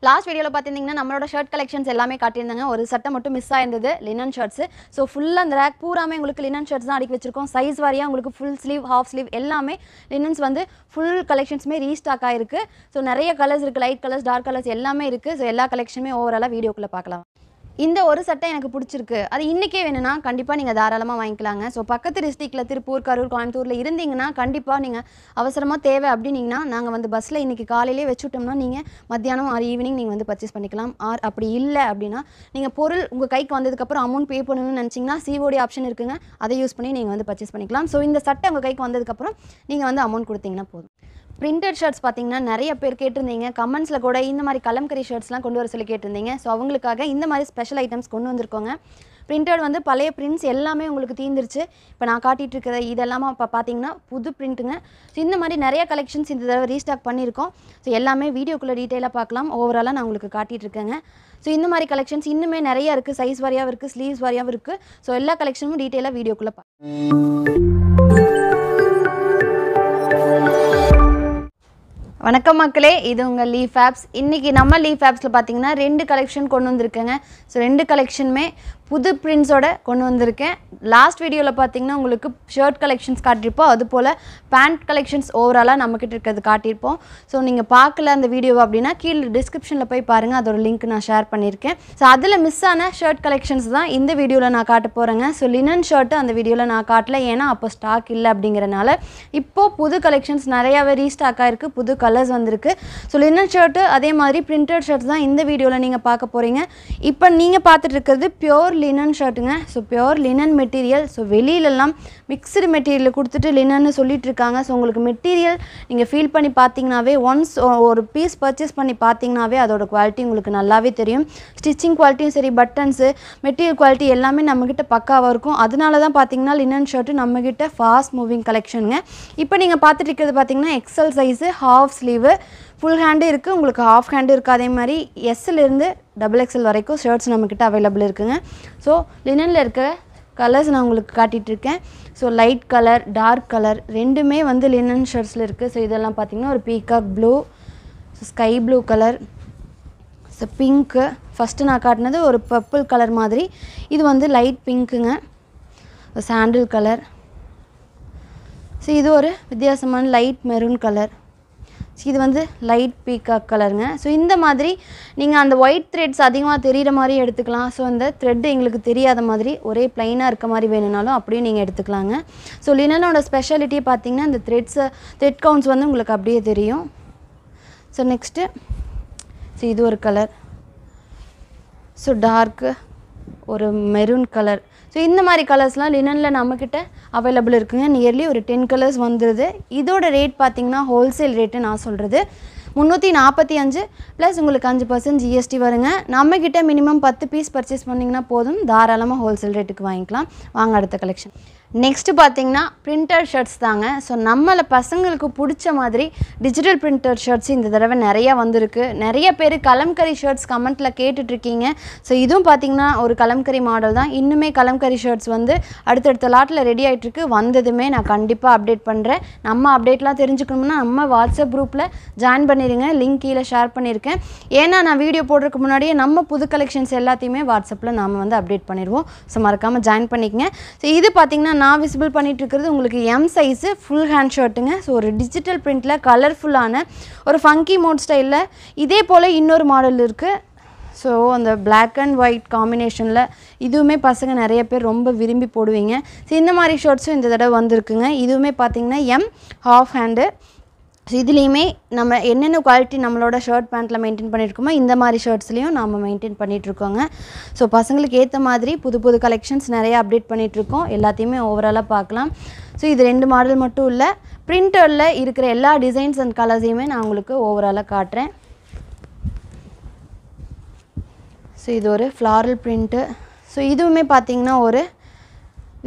Last வீடியோல பாத்தீங்கன்னா நம்மளோட ஷர்ட் கலெக்ஷன்ஸ் எல்லாமே காட்டியிருந்தாங்க. ஒரு சட்டை மட்டும் மிஸ் ஆயிருந்தது, லினன் ஷர்ட்ஸ். ஸோ ஃபுல்லாக அந்த ரேக் பூராமே உங்களுக்கு லினன் ஷர்ட்ஸ் தான் அடுக்கி வச்சிருக்கோம். சைஸ் வாரியாக உங்களுக்கு ஃபுல் ஸ்லீவ், ஹாஃப் ஸ்லீவ் எல்லாமே லினன்ஸ் வந்து ஃபுல் கலெக்ஷன்ஸுமே ரீஸ்டாக் ஆயிருக்கு. ஸோ நிறைய கலர்ஸ் இருக்குது, லைட் கலர்ஸ், டார்க் கலர்ஸ் எல்லாமே இருக்குது. ஸோ எல்லா கலெக்ஷனுமே ஓவராலாக வீடியோக்குள்ளே பார்க்கலாம். இந்த ஒரு சட்டை எனக்கு பிடிச்சிருக்கு, அது இன்றைக்கே வேணும்னா கண்டிப்பாக நீங்கள் தாராளமாக வாங்கிக்கலாங்க. ஸோ பக்கத்து டிஸ்ட்ரிக்டில் திருப்பூர், கரூர், கோயம்புத்தூரில் இருந்தீங்கன்னா கண்டிப்பாக நீங்கள் அவசரமாக தேவை அப்படின்னீங்கன்னா நாங்கள் வந்து பஸ்ஸில் இன்றைக்கி காலையிலே வச்சுட்டோம்னா நீங்கள் மத்தியானம் ஆர் ஈவினிங் நீங்கள் வந்து பர்ச்சேஸ் பண்ணிக்கலாம். ஆர் அப்படி இல்லை அப்படின்னா நீங்கள் பொருள் உங்கள் கைக்கு வந்ததுக்கப்புறம் அமௌண்ட் பே பண்ணணும்னு நினச்சிங்கன்னா சிஓடி ஆப்ஷன் இருக்குங்க, அதை யூஸ் பண்ணி நீங்கள் வந்து பர்ச்சேஸ் பண்ணிக்கலாம். ஸோ இந்த சட்டை உங்கள் கைக்கு வந்ததுக்கப்புறம் நீங்கள் வந்து அமௌண்ட் கொடுத்தீங்கன்னா போதும். பிரிண்டட் ஷர்ட்ஸ் பார்த்தீங்கன்னா நிறைய பேர் கேட்டிருந்தீங்க, கமெண்ட்ஸில் கூட இந்த மாதிரி கலம்கரி ஷர்ட்ஸ்லாம் கொண்டு வர சொல்லி கேட்டிருந்தீங்க. ஸோ அவங்களுக்காக இந்த மாதிரி ஸ்பெஷல் ஐட்டம்ஸ் கொண்டு வந்திருக்கோங்க. பிரிண்டட் வந்து பழைய பிரிண்ட்ஸ் எல்லாமே உங்களுக்கு தீர்ந்துருச்சு. இப்போ நான் காட்டிகிட்டு இருக்கிற இதெல்லாமா இப்போ பார்த்தீங்கன்னா புது பிரிண்ட்டுங்க. ஸோ இந்த மாதிரி நிறைய கலெக்ஷன்ஸ் இந்த தடவை ரீஸ்டாக் பண்ணியிருக்கோம். ஸோ எல்லாமே வீடியோக்குள்ளே டீட்டெயிலாக பார்க்கலாம். ஓவராலாக நான் உங்களுக்கு காட்டிகிட்டு இருக்கேங்க. ஸோ இந்த மாதிரி கலெக்ஷன்ஸ் இன்னுமே நிறையா இருக்குது, சைஸ் வாரியாகவும் இருக்குது, ஸ்லீவ்ஸ் வாரியாகவும் இருக்குது. ஸோ எல்லா கலெக்ஷனும் டீட்டெயிலாக வீடியோக்குள்ளே வணக்கம் மக்களே, இது உங்கள் லீஃப் ஆப்ஸ். இன்றைக்கி நம்ம லீஃப் ஆப்ஸில் பார்த்தீங்கன்னா 2 கலெக்ஷன் கொண்டு வந்திருக்கேங்க. ஸோ 2 கலெக்ஷனுமே புது பிரிண்ட்ஸோட கொண்டு வந்திருக்கேன். லாஸ்ட் வீடியோவில் பார்த்தீங்கன்னா உங்களுக்கு ஷர்ட் கலெக்ஷன்ஸ் காட்டியிருப்போம், அதுபோல் பேண்ட் கலெக்ஷன்ஸ் ஓவராலாக நம்மக்கிட்ட இருக்கிறது காட்டியிருப்போம். ஸோ நீங்கள் பார்க்கல அந்த வீடியோவை அப்படின்னா கீழே டிஸ்கிரிப்ஷனில் போய் பாருங்கள், அதோட லிங்க் நான் ஷேர் பண்ணியிருக்கேன். ஸோ அதில் மிஸ் ஆன ஷர்ட் கலெக்ஷன்ஸ் தான் இந்த வீடியோவில் நான் காட்ட போகிறேங்க. ஸோ லினன் ஷர்ட்டு அந்த வீடியோவில் நான் காட்டல, ஏன்னா அப்போ ஸ்டாக் இல்லை அப்படிங்கிறனால. இப்போது புது கலெக்ஷன்ஸ் நிறையாவே ரீஸ்டாக் ஆகிருக்கு, புது கலர்ஸ் வந்திருக்கு. ஸோ லினன் ஷர்ட்டு அதே மாதிரி பிரிண்டட் ஷர்ட்ஸ் தான் இந்த வீடியோவில் நீங்கள் பார்க்க போகிறீங்க. இப்போ நீங்கள் பார்த்துட்டு இருக்கிறது பியோர் லினன் ஷர்ட்டுங்க. So pure linen material. So வெளியிலலாம் மிக்சடு மெட்டீரியல் கொடுத்துட்டு லினன்னு சொல்லிட்டு இருக்காங்க. ஸோ உங்களுக்கு மெட்டீரியல் நீங்கள் ஃபீல் பண்ணி பார்த்தீங்கன்னாவே, ஒன்ஸ் ஒரு பீஸ் பர்ச்சேஸ் பண்ணி பார்த்தீங்கன்னாவே அதோட குவாலிட்டி உங்களுக்கு நல்லாவே தெரியும். ஸ்டிச்சிங் குவாலிட்டியும் சரி, பட்டன்ஸு, மெட்டீரியல் குவாலிட்டி எல்லாமே நம்மக்கிட்ட பக்காவாக இருக்கும். அதனால தான் பார்த்தீங்கன்னா லினன் ஷர்ட்டு நம்மக்கிட்ட ஃபாஸ்ட் மூவிங் கலெக்ஷனுங்க. இப்போ நீங்கள் பார்த்துட்டு இருக்கிறது பார்த்தீங்கன்னா XL size, half sleeve, full hand இருக்குது, உங்களுக்கு ஹாஃப் ஹேண்டு இருக்குது. அதே மாதிரி எஸ்லேருந்து XXL வரைக்கும் ஷர்ட்ஸ் நம்மக்கிட்ட அவைலபிள் இருக்குங்க. ஸோ லினனில் இருக்க கலர்ஸ் நான் உங்களுக்கு காட்டிகிட்ருக்கேன். So light colour, dark colour ரெண்டுமே வந்து லினன் ஷர்ட்ஸில் இருக்குது. ஸோ இதெல்லாம் பார்த்திங்கன்னா ஒரு peacock blue, so sky blue colour, so pink, first நான் காட்டினது ஒரு பர்பிள் கலர் மாதிரி, இது வந்து லைட் பிங்க்குங்க, சாண்டில் கலர். ஸோ இது ஒரு வித்தியாசமான லைட் மெரூன் கலர், இது வந்து லைட் பீகாக் கலருங்க. ஸோ இந்த மாதிரி நீங்கள் அந்த ஒயிட் த்ரெட்ஸ் அதிகமாக தெரிகிற மாதிரி எடுத்துக்கலாம். ஸோ அந்த த்ரெட் எங்களுக்கு தெரியாத மாதிரி ஒரே ப்ளைனாக இருக்க மாதிரி வேணும்னாலும் அப்படியும் நீங்கள் எடுத்துக்கலாங்க. ஸோ லினனோட ஸ்பெஷாலிட்டியை பார்த்தீங்கன்னா இந்த த்ரெட் கவுண்ட்ஸ் வந்து உங்களுக்கு அப்படியே தெரியும். ஸோ நெக்ஸ்ட்டு ஸோ இது ஒரு கலர், ஸோ டார்க்கு ஒரு மெரூன் கலர். ஸோ இந்த மாதிரி கலர்ஸ்லாம் லினனில் நம்மக்கிட்ட அவைலபிள் இருக்குங்க. நியர்லி ஒரு 10 கலர்ஸ் வந்துடுது. இதோட ரேட் பார்த்திங்கன்னா ஹோல்சேல் ரேட்டு நான் சொல்கிறது 345 ப்ளஸ் உங்களுக்கு 5% GST வருங்க. நம்மக்கிட்ட மினிமம் 10 பீஸ் பர்ச்சேஸ் பண்ணிங்கன்னா போதும், தாராளமாக ஹோல்சேல் ரேட்டுக்கு வாங்கிக்கலாம். வாங்க அடுத்த கலெக்ஷன். நெக்ஸ்ட்டு பார்த்திங்கன்னா பிரிண்டட் ஷர்ட்ஸ் தாங்க. ஸோ நம்மளை பசங்களுக்கு பிடிச்ச மாதிரி டிஜிட்டல் பிரிண்டட் ஷர்ட்ஸ் இந்த தடவை நிறையா வந்திருக்கு. நிறைய பேர் கலம்கரி ஷர்ட்ஸ் கமெண்ட்டில் கேட்டுட்ருக்கீங்க. ஸோ இதுவும் பார்த்திங்கன்னா ஒரு கலம்கரி மாடல் தான். இன்னுமே கலம்கரி ஷர்ட்ஸ் வந்து அடுத்தடுத்த லாட்டில் ரெடி ஆகிட்டுருக்கு. வந்ததுமே நான் கண்டிப்பாக அப்டேட் பண்ணுறேன். நம்ம அப்டேட்லாம் தெரிஞ்சுக்கணும்னா நம்ம வாட்ஸ்அப் குரூப்பில் ஜாயின் பண்ணிடுங்க, லிங்க் கீழே ஷேர் பண்ணியிருக்கேன். ஏன்னா நான் வீடியோ போடுறதுக்கு முன்னாடியே நம்ம புது கலெக்ஷன்ஸ் எல்லாத்தையுமே வாட்ஸ்அப்பில் நாம் வந்து அப்டேட் பண்ணிடுவோம். ஸோ மறக்காமல் ஜாயின் பண்ணிக்கங்க. ஸோ இது பார்த்திங்கன்னா நான் விசிபிள் பண்ணிட்டு இருக்கிறது உங்களுக்கு M சைஸு ஃபுல் ஹேண்ட் ஷர்ட்டுங்க. ஸோ ஒரு டிஜிட்டல் பிரிண்டில் கலர்ஃபுல்லான ஒரு ஃபங்கி மோட் ஸ்டைலில் இதே போல் இன்னொரு மாடல் இருக்குது. ஸோ அந்த பிளாக் அண்ட் ஒயிட் காம்பினேஷனில் இதுவுமே பசங்க நிறைய பேர் ரொம்ப விரும்பி போடுவீங்க. ஸோ இந்த மாதிரி ஷர்ட்ஸும் இந்த தடவை வந்திருக்குங்க. இதுவுமே பார்த்திங்கன்னா M ஹாஃப் ஹேண்டு. ஸோ இதுலேயுமே நம்ம என்னென்ன குவாலிட்டி நம்மளோட ஷர்ட் பேண்ட்டில் மெயின்டைன் பண்ணியிருக்கோமோ இந்த மாதிரி ஷர்ட்ஸ்லேயும் நம்ம மெயின்டைன் பண்ணிகிட்ருக்கோங்க. ஸோ பசங்களுக்கு ஏற்ற மாதிரி புது புது கலெக்ஷன்ஸ் நிறையா அப்டேட் பண்ணிகிட்ருக்கோம். எல்லாத்தையுமே ஓவராலாக பார்க்கலாம். ஸோ இது 2 மாடல் மட்டும் இல்லை, பிரிண்டரில் இருக்கிற எல்லா டிசைன்ஸ் அண்ட் கலர்ஸையுமே நான் உங்களுக்கு ஓவராலாக காட்டுறேன். ஸோ இது ஒரு ஃப்ளாரல் பிரிண்ட்டு. ஸோ இதுவுமே பார்த்திங்கன்னா ஒரு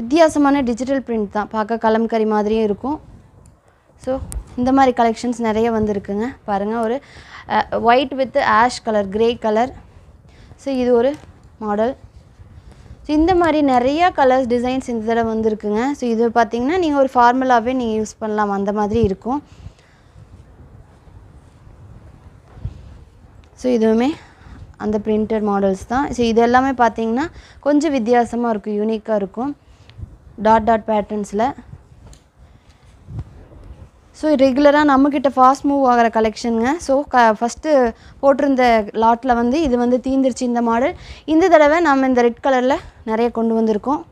வித்தியாசமான டிஜிட்டல் பிரிண்ட் தான், பார்க்க கலம்கரி மாதிரியும் இருக்கும். ஸோ இந்த மாதிரி கலெக்ஷன்ஸ் நிறைய வந்திருக்குங்க. பாருங்கள், ஒரு white with ash colour, grey colour. So இது ஒரு மாடல். ஸோ இந்த மாதிரி நிறையா கலர்ஸ் டிசைன்ஸ் இந்த தடவை வந்திருக்குங்க. ஸோ இது பார்த்திங்கன்னா நீங்கள் ஒரு ஃபார்மலாகவே நீங்கள் யூஸ் பண்ணலாம், அந்த மாதிரி இருக்கும். ஸோ இதுவுமே அந்த பிரிண்டட் மாடல்ஸ் தான். ஸோ இது எல்லாமே பார்த்தீங்கன்னா கொஞ்சம் வித்தியாசமாக இருக்கும், யூனிக்காக இருக்கும், டாட் டாட் பேட்டர்ன்ஸில். ஸோ ரெகுலராக நம்மக்கிட்ட ஃபாஸ்ட் மூவ் ஆகிற கலெக்ஷனுங்க. ஸோ ஃபஸ்ட்டு போட்டிருந்த லாட்டில் வந்து இது வந்து தீந்துருச்சு இந்த மாடல். இந்த தடவை நம்ம இந்த ரெட் கலரில் நிறைய கொண்டு வந்திருக்கோம்.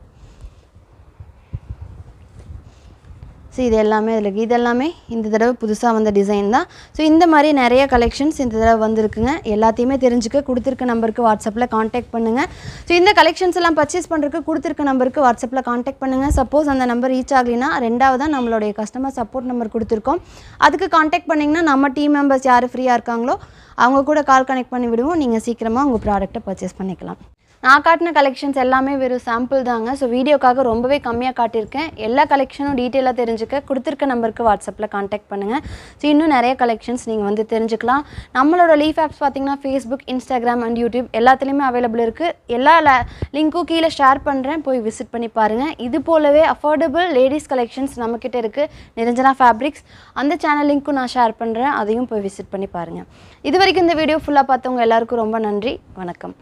ஸோ இது எல்லாமே அதில் இது எல்லாமே இந்த தடவை புதுசாக வந்த டிசைன் தான். ஸோ இந்த மாதிரி நிறைய கலெக்ஷன்ஸ் இந்த தடவை வந்திருக்குங்க. எல்லாத்தையுமே தெரிஞ்சுக்க கொடுத்துருக்க நம்பருக்கு வாட்ஸ்அப்பில் காண்டாக்ட் பண்ணுங்கள். ஸோ இந்த கலெக்ஷன்ஸ் எல்லாம் பர்ச்சேஸ் பண்ணுறதுக்கு கொடுத்துருக்க நம்பருக்கு வாட்ஸ்அப்பில் காண்டாக்ட் பண்ணுங்கள். சப்போஸ் அந்த நம்பர் ரீச் ஆகலைன்னா ரெண்டாவதாக நம்மளுடைய கஸ்டமர் சப்போர்ட் நம்பர் கொடுத்துருக்கோம், அதுக்கு காண்டாக்ட் பண்ணிங்கன்னா நம்ம டீம் மெம்பர்ஸ் யார் ஃப்ரீயாக இருக்காங்களோ அவங்க கூட கால் கனெக்ட் பண்ணி விடுவோம். நீங்கள் சீக்கிரமாக உங்கள் ப்ராடக்ட்டை பர்ச்சேஸ் பண்ணிக்கலாம். நான் காட்டின கலெக்ஷன்ஸ் எல்லாமே வெறும் சாம்பிள் தாங்க. ஸோ வீடியோக்காக ரொம்பவே கம்மியாக காட்டியிருக்கேன். எல்லா கலெக்ஷனும் டீட்டெயிலாக தெரிஞ்சுக்க கொடுத்துருக்க நம்பருக்கு வாட்ஸ்அப்பில் காண்டாக்ட் பண்ணுங்கள். ஸோ இன்னும் நிறைய கலெக்ஷன்ஸ் நீங்கள் வந்து தெரிஞ்சுக்கலாம். நம்மளோட லீஃப் ஆப்ஸ் பார்த்திங்கன்னா ஃபேஸ்புக், இன்ஸ்டாகிராம் அண்ட் யூடியூப் எல்லாத்துலேயுமே அவைலபிள் இருக்குது. எல்லா லிங்க்கும் கீழே ஷேர் பண்ணுறேன், போய் விசிட் பண்ணி பாருங்கள். இது போலவே அஃபோர்டபுள் லேடிஸ் கலெக்ஷன்ஸ் நம்மக்கிட்ட இருக்குது, நிரஞ்சனா ஃபேப்ரிக்ஸ். அந்த சேனல் லிங்க்கும் நான் ஷேர் பண்ணுறேன், அதையும் போய் விசிட் பண்ணி பாருங்கள். இது வரைக்கும் இந்த வீடியோ ஃபுல்லாக பார்த்தவங்க எல்லாருக்கும் ரொம்ப நன்றி. வணக்கம்.